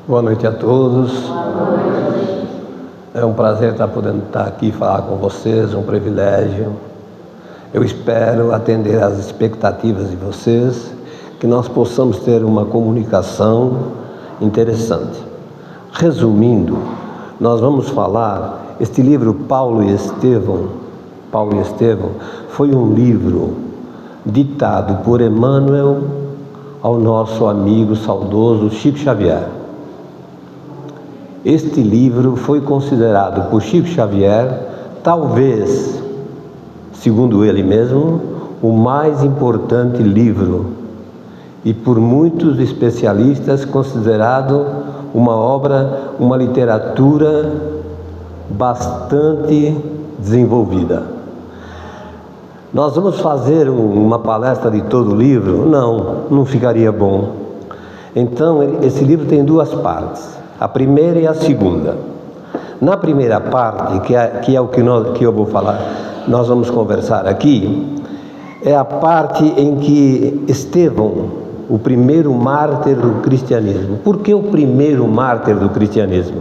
Boa noite a todos. É um prazer estar podendo estar aqui e falar com vocês, é um privilégio. Eu espero atender às expectativas de vocês, que nós possamos ter uma comunicação interessante. Resumindo, nós vamos falar, este livro Paulo e Estevão, foi um livro ditado por Emmanuel ao nosso amigo saudoso Chico Xavier. Este livro foi considerado por Chico Xavier, talvez, segundo ele mesmo, o mais importante livro, e por muitos especialistas considerado uma obra, uma literatura bastante desenvolvida. Nós vamos fazer uma palestra de todo o livro? Não ficaria bom. Então, esse livro tem duas partes. A primeira e a segunda. Na primeira parte, que é o que eu vou falar, nós vamos conversar aqui, é a parte em que Estevão, o primeiro mártir do cristianismo. Por que o primeiro mártir do cristianismo?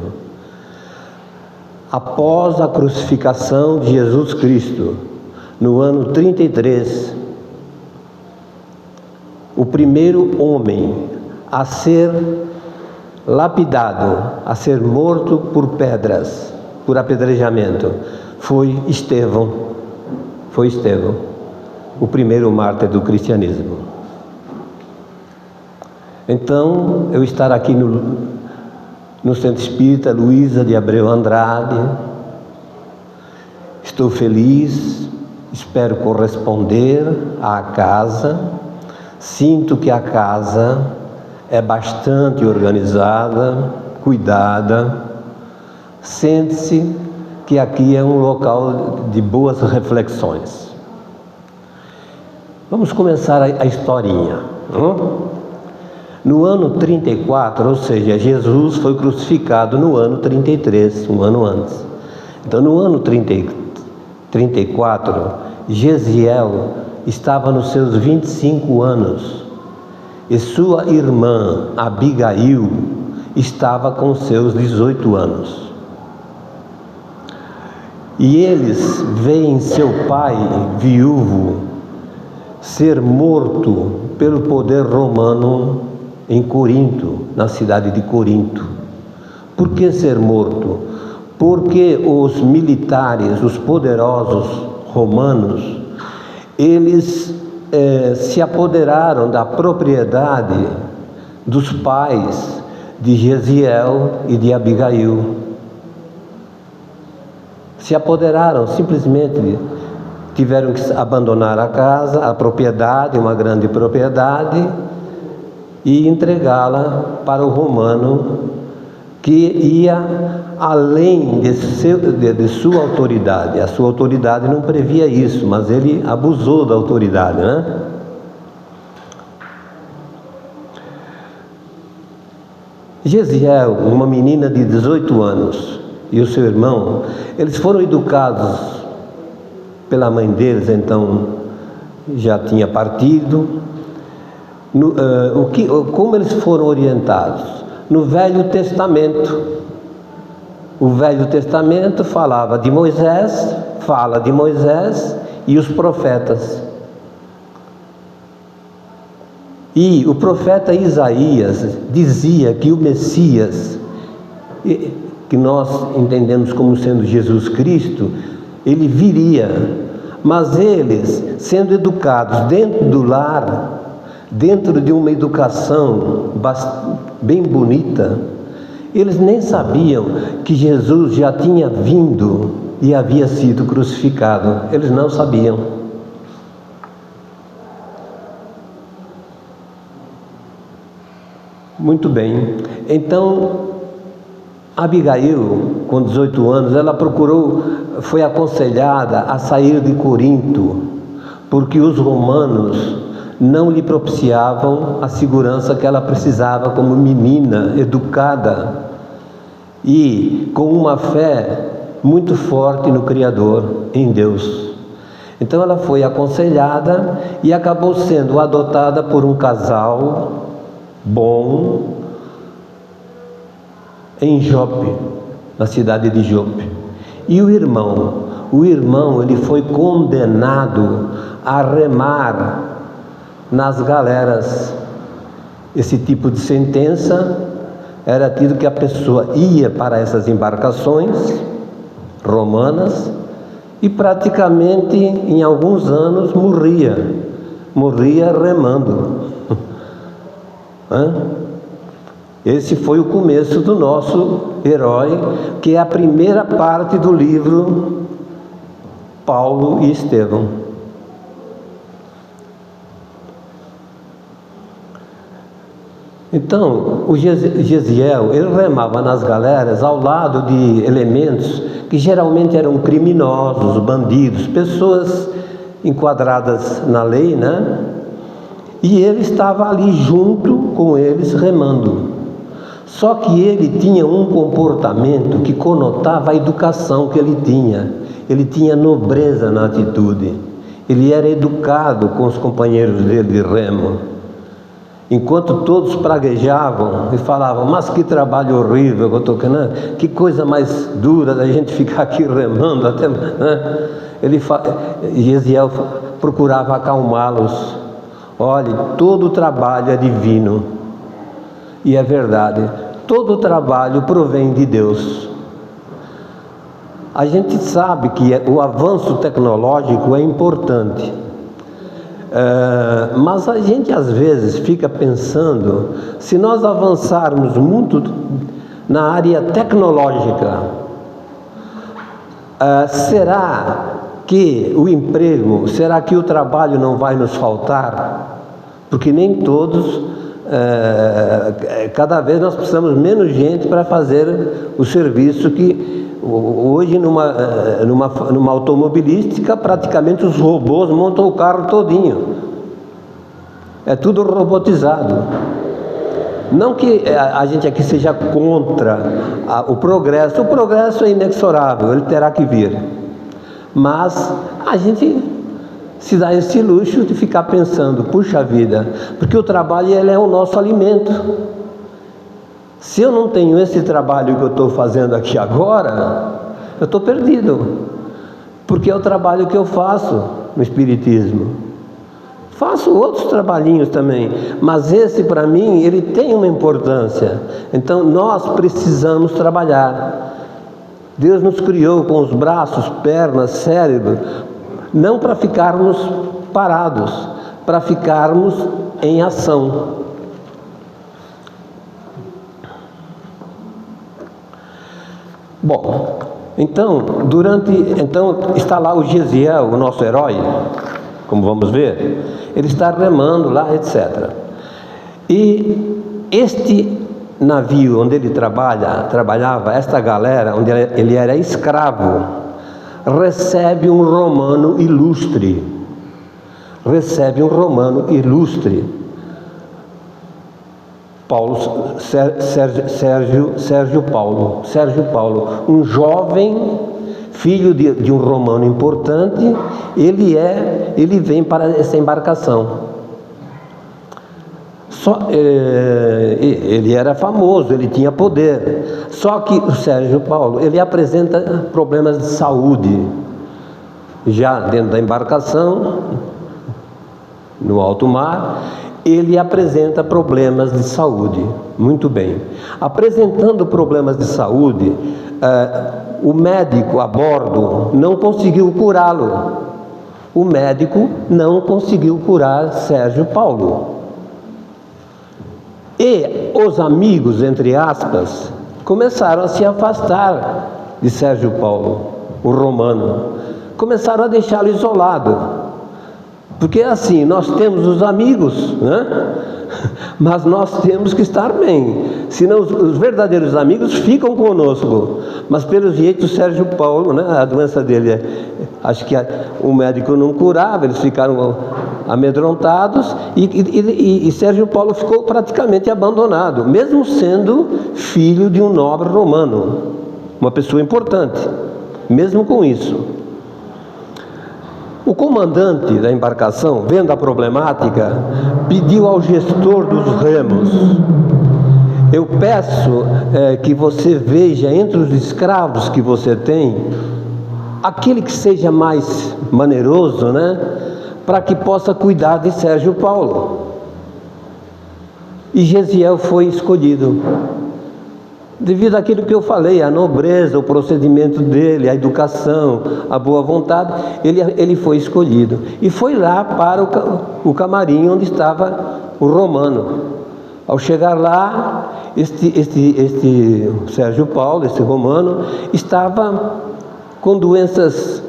Após a crucificação de Jesus Cristo, no ano 33, o primeiro homem a ser lapidado, a ser morto por pedras, por apedrejamento, foi Estevão, o primeiro mártir do cristianismo. Então, eu estar aqui no Centro Espírita Luísa de Abreu Andrade, estou feliz, espero corresponder à casa, sinto que a casa é bastante organizada, cuidada, sente-se que aqui é um local de boas reflexões. Vamos começar a historinha. No ano 34, ou seja, Jesus foi crucificado no ano 33, um ano antes. Então, no ano 34, Gesiel estava nos seus 25 anos. E sua irmã Abigail estava com seus 18 anos. E eles veem seu pai viúvo ser morto pelo poder romano em Corinto, na cidade de Corinto. Por que ser morto? Porque os militares, os poderosos romanos, eles se apoderaram da propriedade dos pais de Gesiel e de Abigail. Se apoderaram, simplesmente tiveram que abandonar a casa, a propriedade, uma grande propriedade, e entregá-la para o romano, que ia além de sua autoridade. A sua autoridade não previa isso, mas ele abusou da autoridade, né? Gesiel, uma menina de 18 anos, e o seu irmão, eles foram educados pela mãe deles, então já tinha partido. Como eles foram orientados? No Velho Testamento. O Velho Testamento fala de Moisés e os profetas. E o profeta Isaías dizia que o Messias, que nós entendemos como sendo Jesus Cristo, ele viria, mas eles, sendo educados dentro do lar, dentro de uma educação bem bonita, eles nem sabiam que Jesus já tinha vindo e havia sido crucificado. Eles não sabiam. Muito bem. Então, Abigail, com 18 anos, ela foi aconselhada a sair de Corinto, porque os romanos não lhe propiciavam a segurança que ela precisava como menina educada e com uma fé muito forte no Criador, em Deus. Então ela foi aconselhada e acabou sendo adotada por um casal bom, em Jope, na cidade de Jope. E o irmão ele foi condenado a remar nas galeras. Esse tipo de sentença era tido que a pessoa ia para essas embarcações romanas e praticamente em alguns anos morria remando. Esse foi o começo do nosso herói, que é a primeira parte do livro Paulo e Estevão. Então, o Gesiel, ele remava nas galeras ao lado de elementos que geralmente eram criminosos, bandidos, pessoas enquadradas na lei, né? E ele estava ali junto com eles remando. Só que ele tinha um comportamento que conotava a educação que ele tinha. Ele tinha nobreza na atitude. Ele era educado com os companheiros dele de remo. Enquanto todos praguejavam e falavam: mas que trabalho horrível que eu estou querendo, que coisa mais dura da gente ficar aqui remando até, né? Gesiel procurava acalmá-los. Olhe, todo trabalho é divino. E é verdade, todo trabalho provém de Deus. A gente sabe que o avanço tecnológico é importante, mas a gente às vezes fica pensando, se nós avançarmos muito na área tecnológica, será que o emprego, será que o trabalho não vai nos faltar? Porque nem todos, cada vez nós precisamos menos gente para fazer o serviço que hoje numa automobilística praticamente os robôs montam o carro todinho. É tudo robotizado. Não que a gente aqui seja contra o progresso é inexorável, ele terá que vir. Mas a gente se dá esse luxo de ficar pensando, puxa vida, porque o trabalho ele é o nosso alimento. Se eu não tenho esse trabalho que eu estou fazendo aqui agora, eu estou perdido, porque é o trabalho que eu faço no Espiritismo. Faço outros trabalhinhos também, mas esse para mim, ele tem uma importância. Então nós precisamos trabalhar. Deus nos criou com os braços, pernas, cérebro, não para ficarmos parados, para ficarmos em ação. Bom, então está lá o Gesiel, o nosso herói, como vamos ver, ele está remando lá, etc. E este navio onde ele trabalhava, esta galera, onde ele era escravo, recebe um romano ilustre. Sérgio Paulo, um jovem filho de um romano importante. Ele vem para essa embarcação. Ele era famoso, ele tinha poder. Só que o Sérgio Paulo, ele apresenta problemas de saúde. Já dentro da embarcação, no alto mar, ele apresenta problemas de saúde. Muito bem. Apresentando problemas de saúde, o médico a bordo não conseguiu curá-lo. O médico não conseguiu curar Sérgio Paulo. E os amigos, entre aspas, começaram a se afastar de Sérgio Paulo, o romano. Começaram a deixá-lo isolado. Porque assim, nós temos os amigos, né? Mas nós temos que estar bem. Senão os verdadeiros amigos ficam conosco. Mas pelo jeito o Sérgio Paulo, né? A doença dele, acho que o médico não curava, eles ficaram amedrontados e Sérgio Paulo ficou praticamente abandonado, mesmo sendo filho de um nobre romano, uma pessoa importante. Mesmo com isso, o comandante da embarcação, vendo a problemática, pediu ao gestor dos remos eu peço que você veja entre os escravos que você tem, aquele que seja mais maneroso, né? Para que possa cuidar de Sérgio Paulo. E Gesiel foi escolhido. Devido àquilo que eu falei, a nobreza, o procedimento dele, a educação, a boa vontade, ele foi escolhido. E foi lá para o camarim onde estava o romano. Ao chegar lá, este Sérgio Paulo, este romano, estava com doenças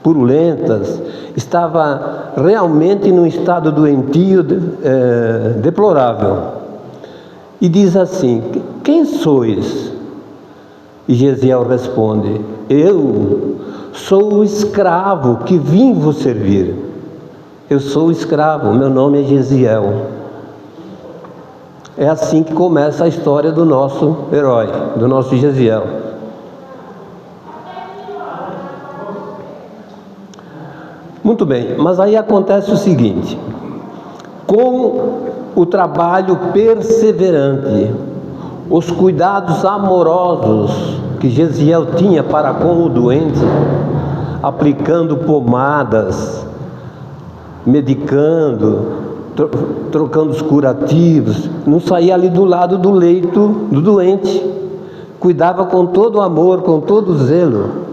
purulentas, estava realmente num estado doentio deplorável. E diz assim: quem sois? E Gesiel responde: eu sou o escravo que vim vos servir. Eu sou o escravo, meu nome é Gesiel. É assim que começa a história do nosso herói, do nosso Gesiel. Muito bem, mas aí acontece o seguinte: com o trabalho perseverante, os cuidados amorosos que Gesiel tinha para com o doente, aplicando pomadas, medicando, trocando os curativos, não saía ali do lado do leito do doente, cuidava com todo o amor, com todo o zelo.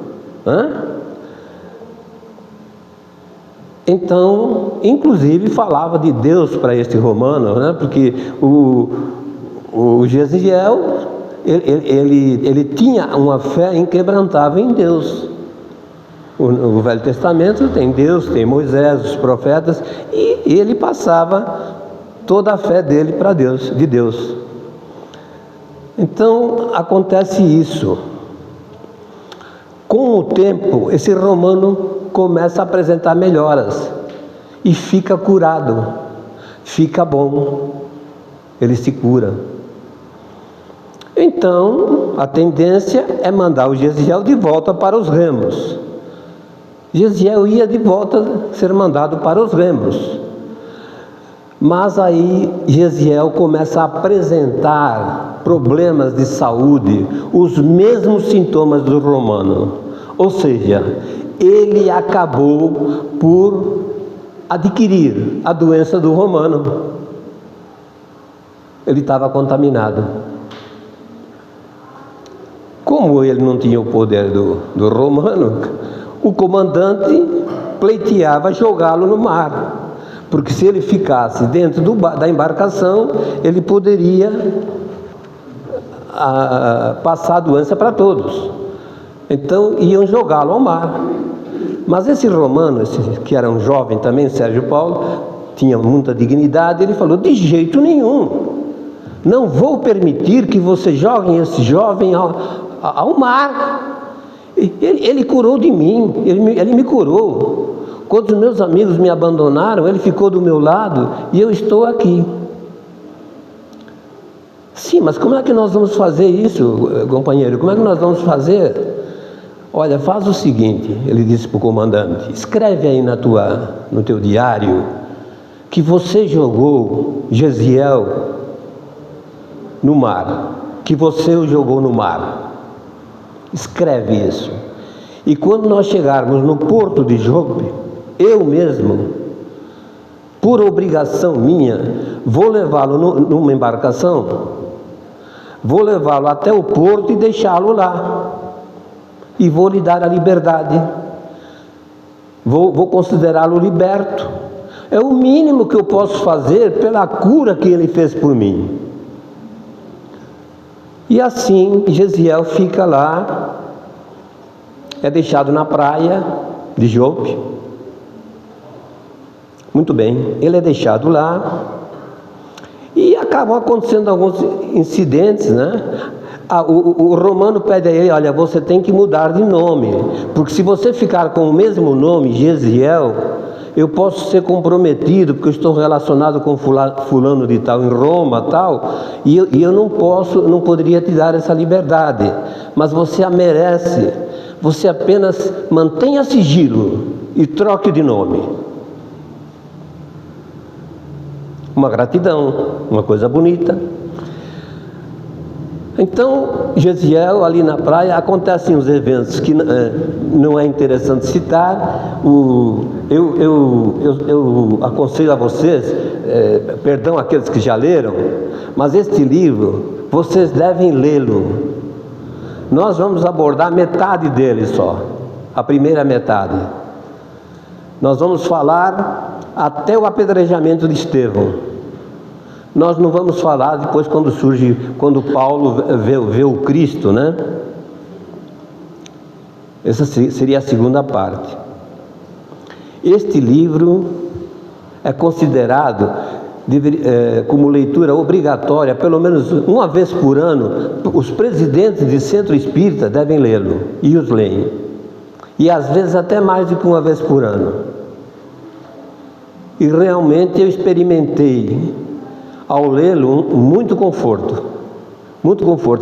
Então, inclusive falava de Deus para este romano, né? Porque o Gesiel, ele tinha uma fé inquebrantável em Deus. O Velho Testamento tem Deus, tem Moisés, os profetas, e ele passava toda a fé dele para Deus, de Deus. Então acontece isso. Com o tempo, esse romano começa a apresentar melhoras e fica curado, fica bom, ele se cura. Então a tendência é mandar o Gesiel de volta para os remos. Gesiel ia de volta ser mandado para os remos. Mas aí Gesiel começa a apresentar problemas de saúde, os mesmos sintomas do romano. Ou seja, ele acabou por adquirir a doença do romano. Ele estava contaminado. Como ele não tinha o poder do romano, o comandante pleiteava jogá-lo no mar, porque se ele ficasse dentro da embarcação, ele poderia passar a doença para todos. Então iam jogá-lo ao mar. Mas esse romano, que era um jovem também, Sérgio Paulo, tinha muita dignidade, ele falou: de jeito nenhum, não vou permitir que vocês joguem esse jovem ao mar. Ele curou de mim, ele me curou. Quando os meus amigos me abandonaram, ele ficou do meu lado e eu estou aqui. Sim, mas como é que nós vamos fazer isso, companheiro? Como é que nós vamos fazer? Olha, faz o seguinte, ele disse para o comandante: escreve aí no teu diário que você jogou Gesiel no mar, que você o jogou no mar. Escreve isso. E quando nós chegarmos no porto de Jope, eu mesmo, por obrigação minha, vou levá-lo numa embarcação, vou levá-lo até o porto e deixá-lo lá. E vou lhe dar a liberdade. Vou considerá-lo liberto. É o mínimo que eu posso fazer pela cura que ele fez por mim. E assim Gesiel fica lá, é deixado na praia de Jope. Muito bem, ele é deixado lá e acabam acontecendo alguns incidentes, né? O romano pede a ele: olha, você tem que mudar de nome, porque se você ficar com o mesmo nome, Gesiel, eu posso ser comprometido, porque eu estou relacionado com fulano de tal em Roma, tal, e eu não poderia te dar essa liberdade, mas você a merece. Você apenas mantenha sigilo e troque de nome. Uma gratidão, uma coisa bonita. Então, Gesiel, ali na praia, acontecem os eventos que não é interessante citar. Eu aconselho a vocês, perdão aqueles que já leram, mas este livro, vocês devem lê-lo. Nós vamos abordar metade dele só, a primeira metade. Nós vamos falar até o apedrejamento de Estevão. Nós não vamos falar depois quando Paulo vê o Cristo, né? Essa seria a segunda parte. Este livro é considerado como leitura obrigatória, pelo menos uma vez por ano. Os presidentes de centro espírita devem lê-lo, e os leem. E às vezes até mais do que uma vez por ano. E realmente eu experimentei, ao lê-lo, muito conforto.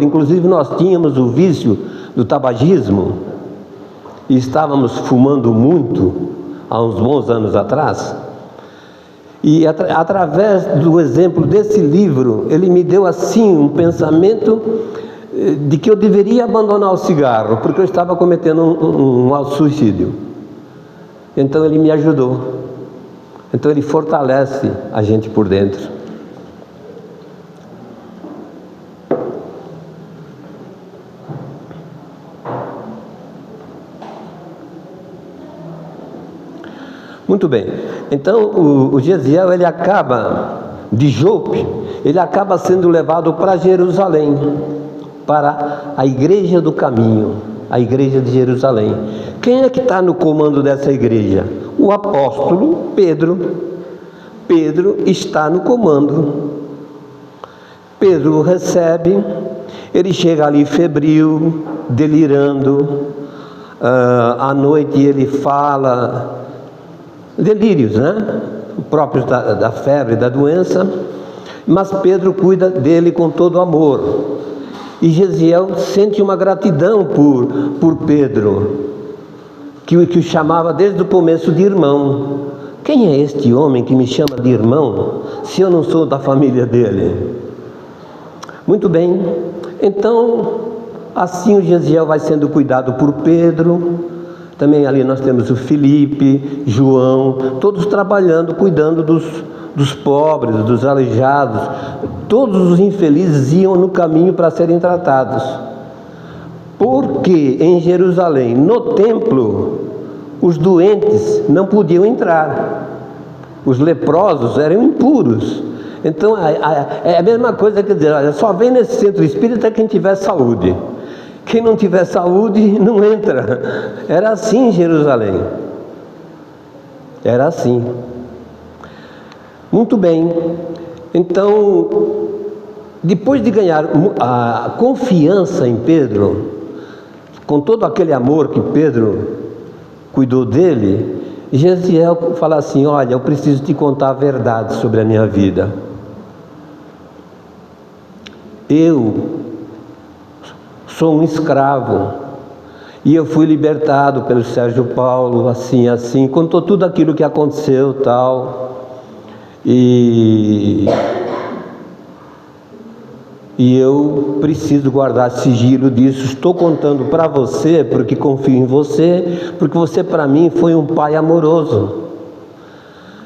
Inclusive nós tínhamos o vício do tabagismo e estávamos fumando muito há uns bons anos atrás. E através do exemplo desse livro, ele me deu assim um pensamento de que eu deveria abandonar o cigarro, porque eu estava cometendo um auto-suicídio. Então ele me ajudou. Então ele fortalece a gente por dentro. Muito bem, então o Gesiel, ele acaba de Jope, ele acaba sendo levado para Jerusalém, para a igreja do caminho, a igreja de Jerusalém. Quem é que está no comando dessa igreja? O apóstolo Pedro. Pedro está no comando. Pedro o recebe, ele chega ali febril, delirando, à noite ele fala delírios, né? Próprios da febre, da doença, mas Pedro cuida dele com todo amor. E Gesiel sente uma gratidão por Pedro, que o chamava desde o começo de irmão. Quem é este homem que me chama de irmão, se eu não sou da família dele? Muito bem, então assim o Gesiel vai sendo cuidado por Pedro. Também ali nós temos o Felipe, João, todos trabalhando, cuidando dos pobres, dos aleijados. Todos os infelizes iam no caminho para serem tratados. Porque em Jerusalém, no templo, os doentes não podiam entrar. Os leprosos eram impuros. Então é a mesma coisa, quer dizer, olha, só vem nesse centro espírita quem tiver saúde. Quem não tiver saúde não entra. Era assim em Jerusalém. Era assim. Muito bem. Então, depois de ganhar a confiança em Pedro, com todo aquele amor que Pedro cuidou dele, Gesiel fala assim: olha, eu preciso te contar a verdade sobre a minha vida. Eu sou um escravo e eu fui libertado pelo Sérgio Paulo, assim, contou tudo aquilo que aconteceu, tal, e eu preciso guardar sigilo disso. Estou contando para você porque confio em você, porque você para mim foi um pai amoroso.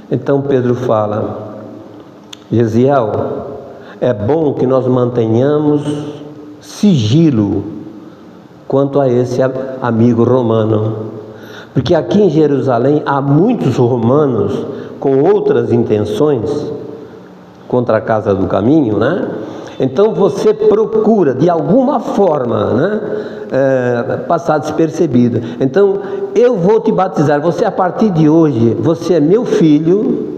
Então Pedro fala: Gesiel, é bom que nós mantenhamos sigilo quanto a esse amigo romano, porque aqui em Jerusalém há muitos romanos com outras intenções contra a casa do caminho, né? Então você procura de alguma forma, né, passar despercebido. Então eu vou te batizar, você a partir de hoje, você é meu filho,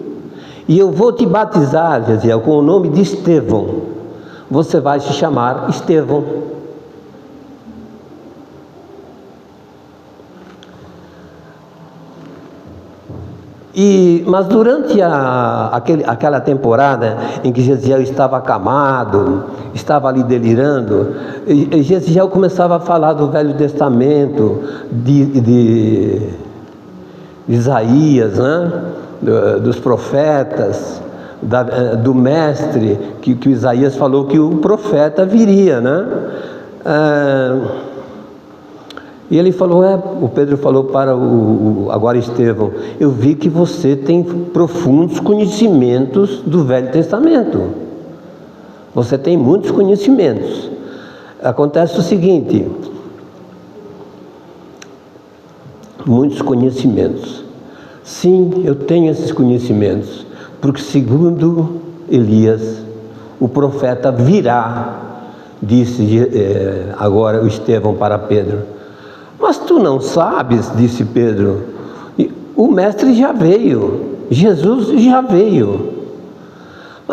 e eu vou te batizar, Gesiel, com o nome de Estevão. Você vai se chamar Estevão. Mas durante aquela temporada em que Gesiel estava acamado, estava ali delirando, Gesiel começava a falar do Velho Testamento, de Isaías, né? Dos profetas, do mestre, que o Isaías falou que o profeta viria, né? E ele falou, o Pedro falou para agora Estevão, eu vi que você tem profundos conhecimentos do Velho Testamento. Você tem muitos conhecimentos. Acontece o seguinte, muitos conhecimentos. Sim, eu tenho esses conhecimentos, porque segundo Elias, o profeta virá, disse agora o Estevão para Pedro. Mas tu não sabes, disse Pedro, o mestre já veio, Jesus já veio.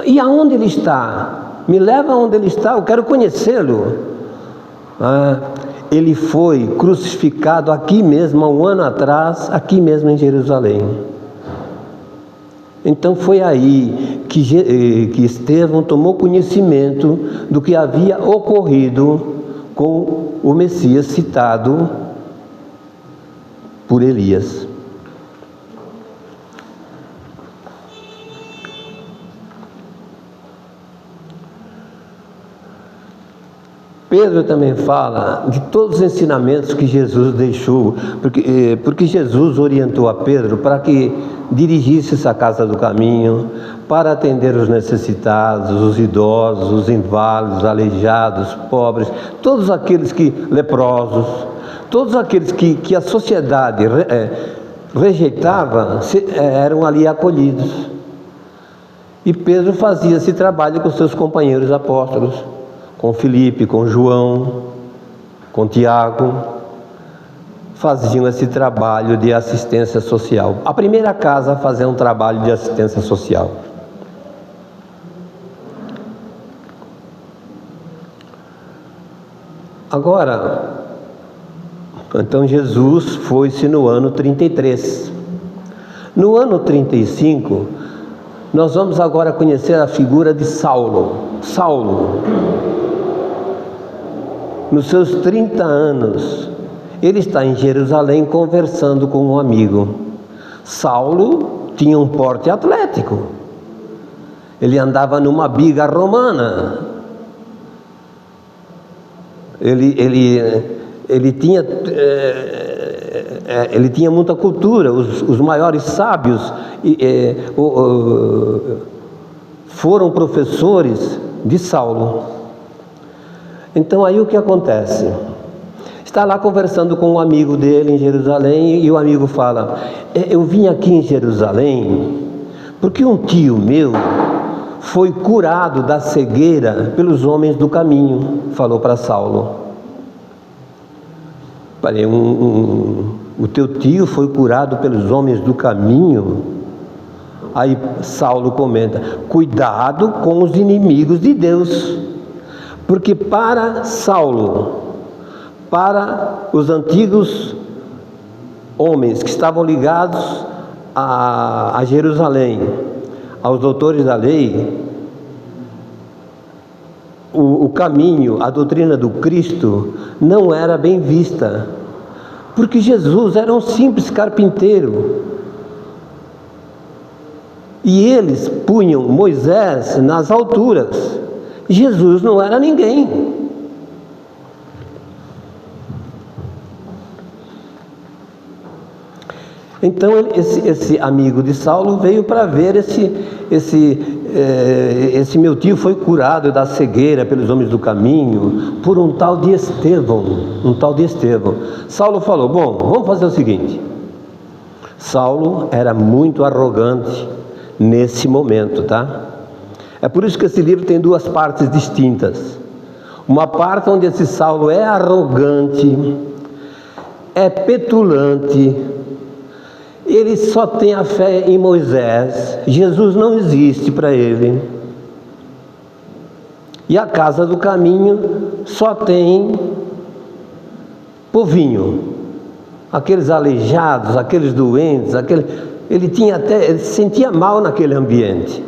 E aonde ele está? Me leva aonde ele está, eu quero conhecê-lo. Ele foi crucificado aqui mesmo, há um ano atrás, aqui mesmo em Jerusalém. Então foi aí que Estevão tomou conhecimento do que havia ocorrido com o Messias citado por Elias. Pedro também fala de todos os ensinamentos que Jesus deixou, porque Jesus orientou a Pedro para que dirigisse-se à casa do caminho, para atender os necessitados, os idosos, os inválidos, aleijados, pobres, todos aqueles leprosos, todos aqueles que a sociedade rejeitava, eram ali acolhidos. E Pedro fazia esse trabalho com seus companheiros apóstolos, com Filipe, com João, com Tiago, faziam esse trabalho de assistência social. A primeira casa a fazer um trabalho de assistência social. Agora, então Jesus foi-se no ano 33. No ano 35, nós vamos agora conhecer a figura de Saulo. Saulo, nos seus 30 anos, ele está em Jerusalém conversando com um amigo. Saulo tinha um porte atlético. Ele andava numa biga romana. Ele tinha muita cultura. Os maiores sábios foram professores de Saulo. Então aí o que acontece? Está lá conversando com um amigo dele em Jerusalém e o amigo fala: eu vim aqui em Jerusalém porque um tio meu foi curado da cegueira pelos homens do caminho. Falou para Saulo. Falei, o teu tio foi curado pelos homens do caminho? Aí Saulo comenta: cuidado com os inimigos de Deus, porque para Saulo, para os antigos homens que estavam ligados a Jerusalém, aos doutores da lei, o caminho, a doutrina do Cristo não era bem vista, porque Jesus era um simples carpinteiro. E eles punham Moisés nas alturas. Jesus não era ninguém. Então esse amigo de Saulo veio para ver esse meu tio foi curado da cegueira pelos homens do caminho por um tal de Estevão. Saulo falou: bom, vamos fazer o seguinte. Saulo era muito arrogante nesse momento, tá? É por isso que esse livro tem duas partes distintas. Uma parte onde esse Saulo é arrogante, é petulante, ele só tem a fé em Moisés, Jesus não existe para ele. E a casa do caminho só tem povinho, aqueles aleijados, aqueles doentes, ele se sentia mal naquele ambiente.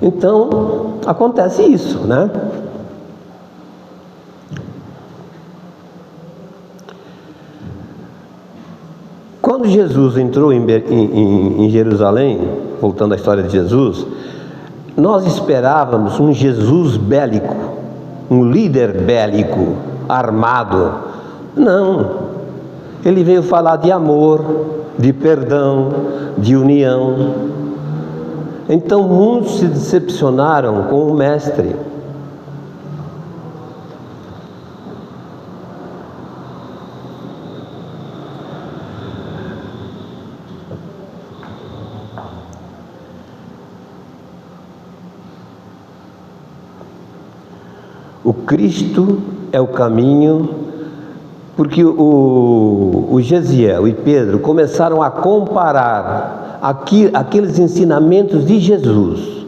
Então acontece isso, né? Quando Jesus entrou em Jerusalém, voltando à história de Jesus, nós esperávamos um Jesus bélico, um líder bélico, armado. Não, ele veio falar de amor, de perdão, de união. Então muitos se decepcionaram com o mestre. O Cristo é o caminho, porque o Gesiel e Pedro começaram a comparar aqueles ensinamentos de Jesus.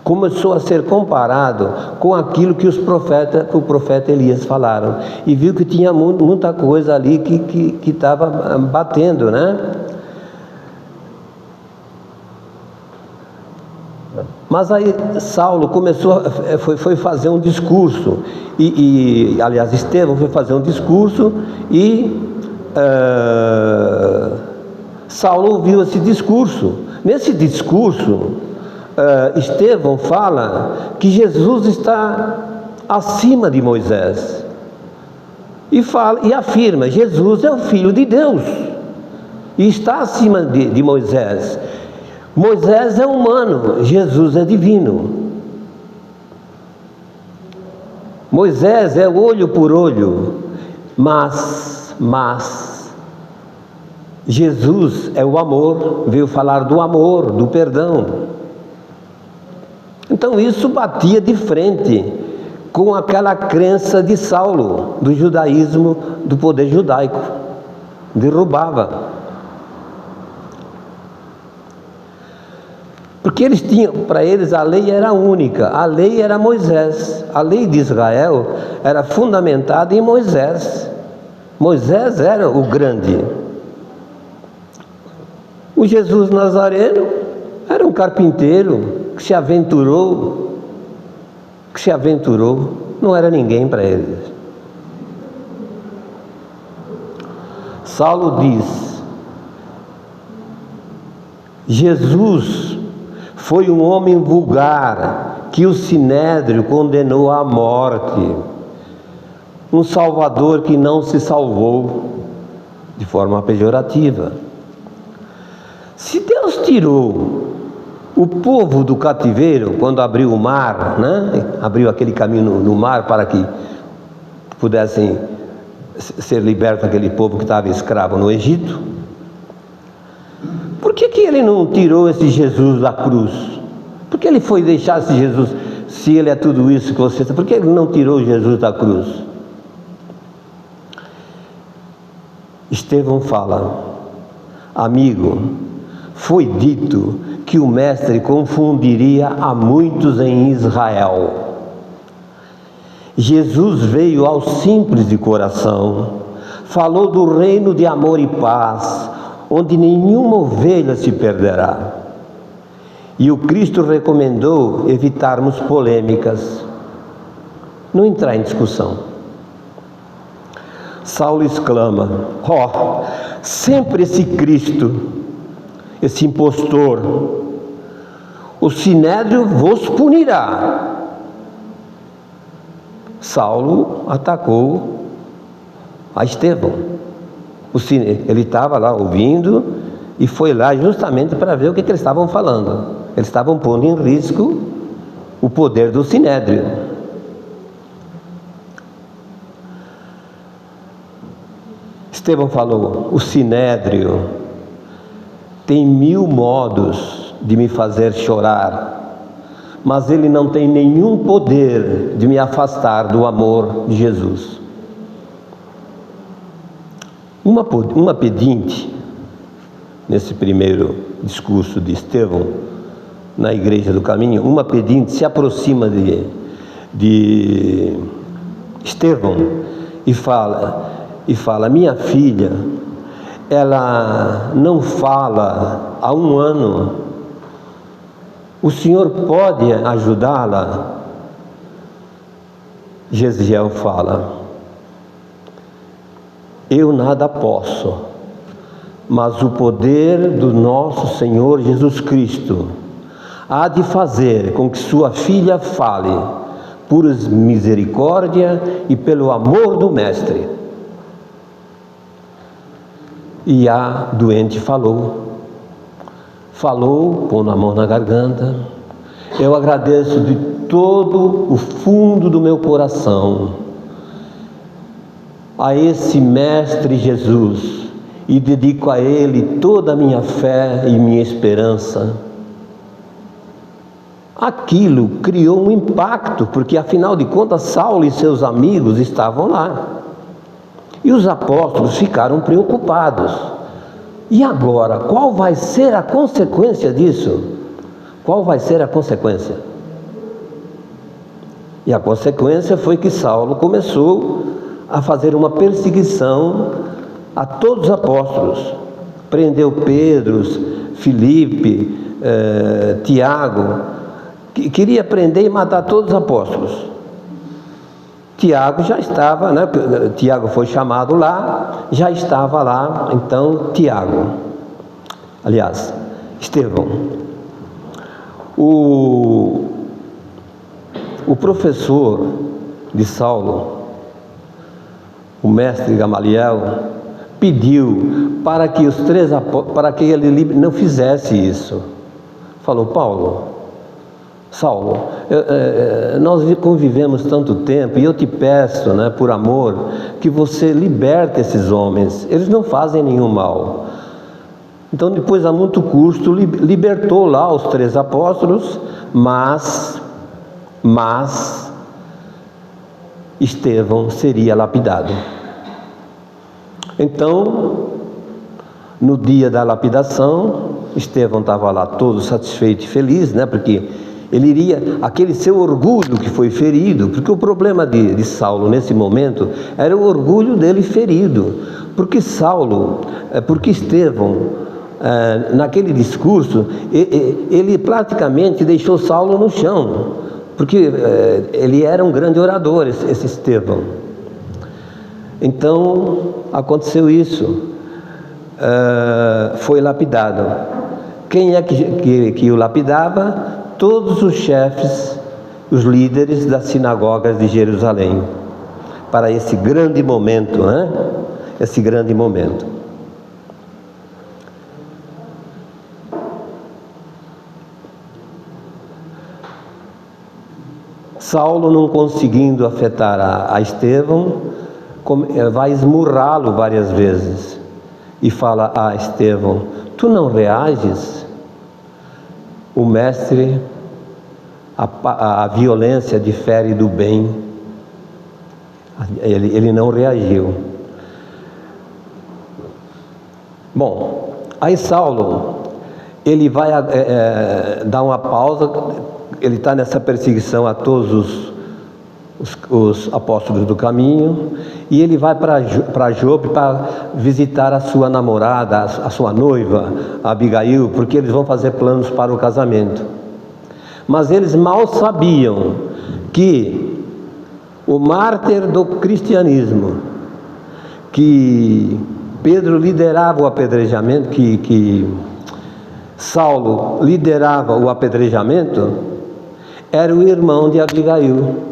Começou a ser comparado com aquilo que o profeta Elias falaram, e viu que tinha muita coisa ali que estava batendo, né? Mas aí Saulo foi fazer um discurso, aliás, Estevão foi fazer um discurso, e Saulo ouviu esse discurso. Nesse discurso, Estevão fala que Jesus está acima de Moisés, e afirma: Jesus é o Filho de Deus, e está acima de Moisés. Moisés é humano, Jesus é divino. Moisés é olho por olho, mas Jesus é o amor, veio falar do amor, do perdão. Então isso batia de frente com aquela crença de Saulo, do judaísmo, do poder judaico, derrubava. Porque eles tinham, para eles a lei era única, a lei era Moisés, a lei de Israel era fundamentada em Moisés. Moisés era o grande. O Jesus Nazareno era um carpinteiro que se aventurou, não era ninguém para eles. Saulo diz: Jesus foi um homem vulgar que o Sinédrio condenou à morte, um salvador que não se salvou, de forma pejorativa. Se Deus tirou o povo do cativeiro quando abriu o mar, né? Abriu aquele caminho no mar para que pudessem ser liberto aquele povo que estava escravo no Egito, por que ele não tirou esse Jesus da cruz? Por que ele foi deixar esse Jesus, se ele é tudo isso que você está? Por que ele não tirou Jesus da cruz? Estevão fala: amigo, foi dito que o mestre confundiria a muitos em Israel. Jesus veio aos simples de coração, falou do reino de amor e paz, onde nenhuma ovelha se perderá. E o Cristo recomendou evitarmos polêmicas, não entrar em discussão. Saulo exclama: sempre esse Cristo, esse impostor, o Sinédrio vos punirá. Saulo atacou a Estevão. Ele estava lá ouvindo e foi lá justamente para ver o que eles estavam falando. Eles estavam pondo em risco o poder do Sinédrio. Estevão falou: o Sinédrio tem 1000 modos de me fazer chorar, mas ele não tem nenhum poder de me afastar do amor de Jesus. Uma pedinte, nesse primeiro discurso de Estevão, na Igreja do Caminho, uma pedinte se aproxima de Estevão e fala: minha filha, ela não fala há 1 ano, o senhor pode ajudá-la? Gesiel fala: eu nada posso, mas o poder do nosso Senhor Jesus Cristo há de fazer com que sua filha fale por misericórdia e pelo amor do Mestre. E a doente falou, pondo a mão na garganta. Eu agradeço de todo o fundo do meu coração a esse Mestre Jesus e dedico a Ele toda a minha fé e minha esperança. Aquilo criou um impacto, porque afinal de contas Saulo e seus amigos estavam lá. E os apóstolos ficaram preocupados. E agora, qual vai ser a consequência disso? Qual vai ser a consequência? E a consequência foi que Saulo começou a fazer uma perseguição a todos os apóstolos. Prendeu Pedro, Filipe, Tiago. Queria prender e matar todos os apóstolos. Tiago já estava, né? Tiago foi chamado lá, já estava lá, então Estevão. O professor de Saulo, o mestre Gamaliel, pediu para que para que ele não fizesse isso. Falou: Saulo, nós convivemos tanto tempo e eu te peço, né, por amor, que você liberte esses homens, eles não fazem nenhum mal. Então, depois, a muito custo, libertou lá os 3 apóstolos, mas Estevão seria lapidado. Então, no dia da lapidação, Estevão estava lá todo satisfeito e feliz, né, porque ele iria, aquele seu orgulho que foi ferido, porque o problema de Saulo nesse momento era o orgulho dele ferido, porque Estevão, naquele discurso, ele praticamente deixou Saulo no chão, porque ele era um grande orador, esse Estevão. Então, aconteceu isso, foi lapidado. Quem é que o lapidava? Todos os chefes, os líderes das sinagogas de Jerusalém, para esse grande momento, né? Esse grande momento. Saulo, não conseguindo afetar a Estevão, vai esmurrá-lo várias vezes e fala a Estevão: tu não reages? O mestre, a violência difere do bem. Ele não reagiu. Bom, aí Saulo, ele vai dar uma pausa. Ele está nessa perseguição a todos os apóstolos do caminho, e ele vai para Jope para visitar a sua namorada, a sua noiva, Abigail, porque eles vão fazer planos para o casamento. Mas eles mal sabiam que o mártir do cristianismo, que Pedro liderava o apedrejamento, que Saulo liderava o apedrejamento, era o irmão de Abigail.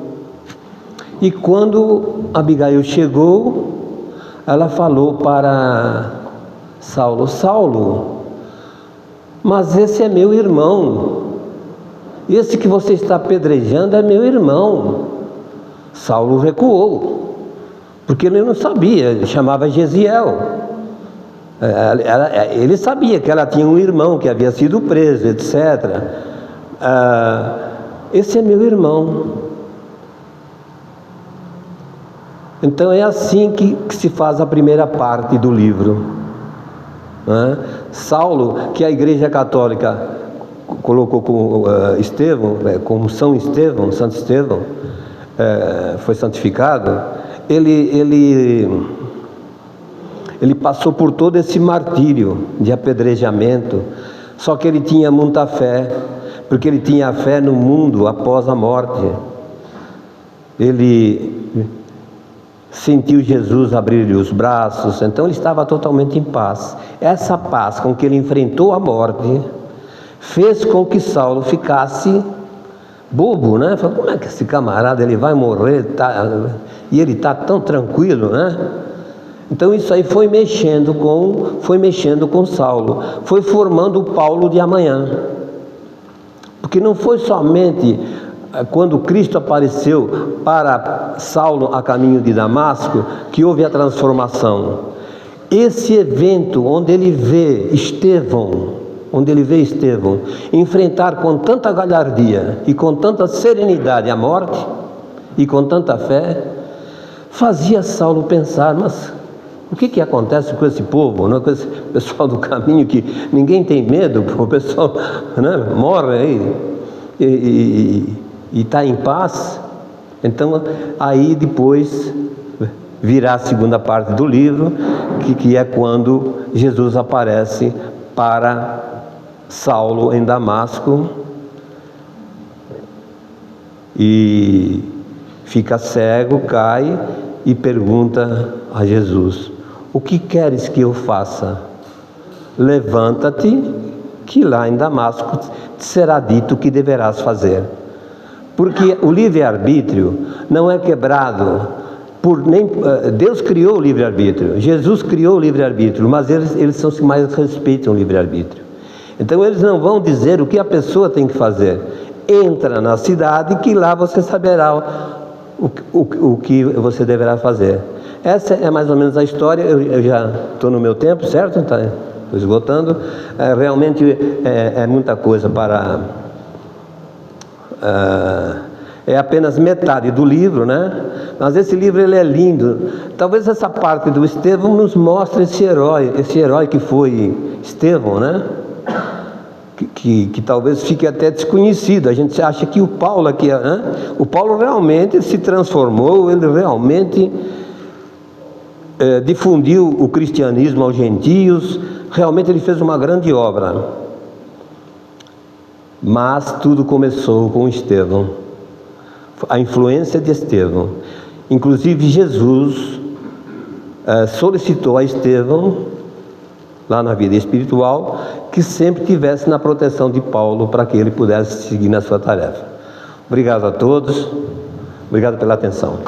E quando Abigail chegou, ela falou para Saulo: Saulo, mas esse é meu irmão, esse que você está apedrejando é meu irmão. Saulo recuou, porque ele não sabia, ele chamava Gesiel. Ele sabia que ela tinha um irmão que havia sido preso, etc. Esse é meu irmão. Então é assim que se faz a primeira parte do livro, né? Saulo, que a Igreja Católica colocou como Estevão, como São Estevão, Santo Estevão, foi santificado, ele passou por todo esse martírio de apedrejamento, só que ele tinha muita fé, porque ele tinha fé no mundo após a morte. Ele sentiu Jesus abrir-lhe os braços, então ele estava totalmente em paz. Essa paz com que ele enfrentou a morte fez com que Saulo ficasse bobo, né? Falou, como é que esse camarada ele vai morrer, e ele está tão tranquilo, né? Então isso aí foi mexendo com Saulo, foi formando o Paulo de amanhã, porque não foi somente quando Cristo apareceu para Saulo a caminho de Damasco que houve a transformação. Esse evento onde ele vê Estevão enfrentar com tanta galhardia e com tanta serenidade a morte e com tanta fé, fazia Saulo pensar, mas o que acontece com esse povo, né? Com esse pessoal do caminho que ninguém tem medo, o pessoal, né, morre aí e está em paz. Então aí depois virá a segunda parte do livro, que é quando Jesus aparece para Saulo em Damasco e fica cego, cai e pergunta a Jesus: o que queres que eu faça? Levanta-te, que lá em Damasco te será dito o que deverás fazer. Porque o livre-arbítrio não é quebrado Deus criou o livre-arbítrio, Jesus criou o livre-arbítrio, mas eles são os que mais respeitam o livre-arbítrio. Então eles não vão dizer o que a pessoa tem que fazer. Entra na cidade que lá você saberá o que você deverá fazer. Essa é mais ou menos a história. Eu já estou no meu tempo, certo? Estou esgotando. Realmente é muita coisa para... é apenas metade do livro, né? Mas esse livro ele é lindo. Talvez essa parte do Estevão nos mostre esse herói que foi Estevão, né? Que talvez fique até desconhecido. A gente acha que o Paulo aqui, né? O Paulo realmente se transformou, ele realmente difundiu o cristianismo aos gentios, realmente ele fez uma grande obra. Mas tudo começou com Estevão, a influência de Estevão. Inclusive Jesus solicitou a Estevão, lá na vida espiritual, que sempre estivesse na proteção de Paulo, para que ele pudesse seguir na sua tarefa. Obrigado a todos, obrigado pela atenção.